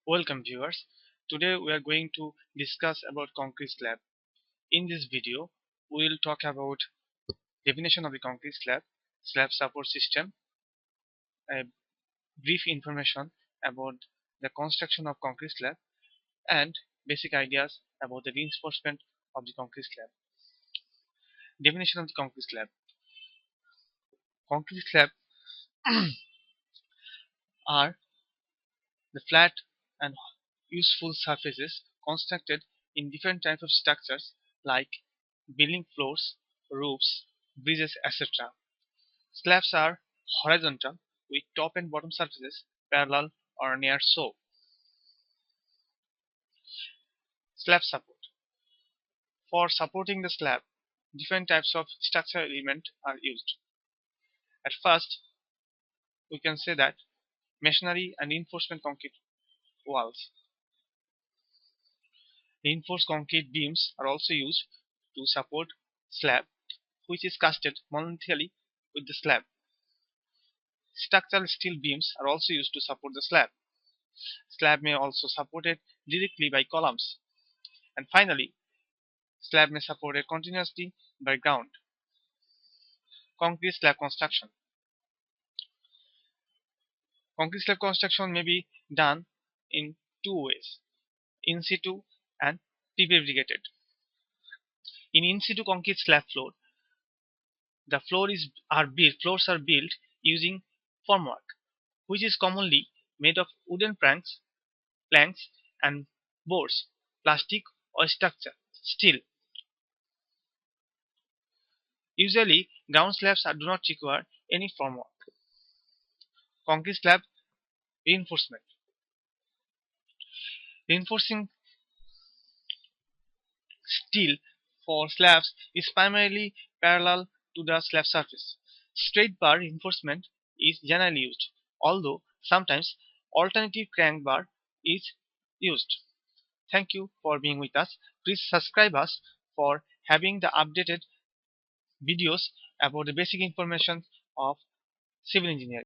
Welcome viewers. Today we are going to discuss about concrete slab. In this video, we will talk about definition of the concrete slab, slab support system, a brief information about the construction of concrete slab, and basic ideas about the reinforcement of the concrete slab. Definition of the concrete slab. Concrete slab are the flat and useful surfaces constructed in different types of structures like building floors, roofs, bridges, etc. Slabs are horizontal with top and bottom surfaces parallel or near so. Slab support. For supporting the slab, different types of structural elements are used. At first, we can say that masonry and reinforcement concrete walls. Reinforced concrete beams are also used to support slab, which is casted monolithically with the slab. Structural steel beams are also used to support the slab. Slab may also support it directly by columns. And finally, slab may support it continuously by ground. Concrete slab construction. Concrete slab construction may be done in two ways: in situ and prefabricated. In situ concrete slab floor, the floors are built using formwork, which is commonly made of wooden planks and boards, plastic or structure, steel. Usually, ground slabs do not require any formwork. Concrete slab reinforcement. Reinforcing steel for slabs is primarily parallel to the slab surface. Straight bar reinforcement is generally used, although sometimes alternative crank bar is used. Thank you for being with us. Please subscribe us for having the updated videos about the basic information of civil engineering.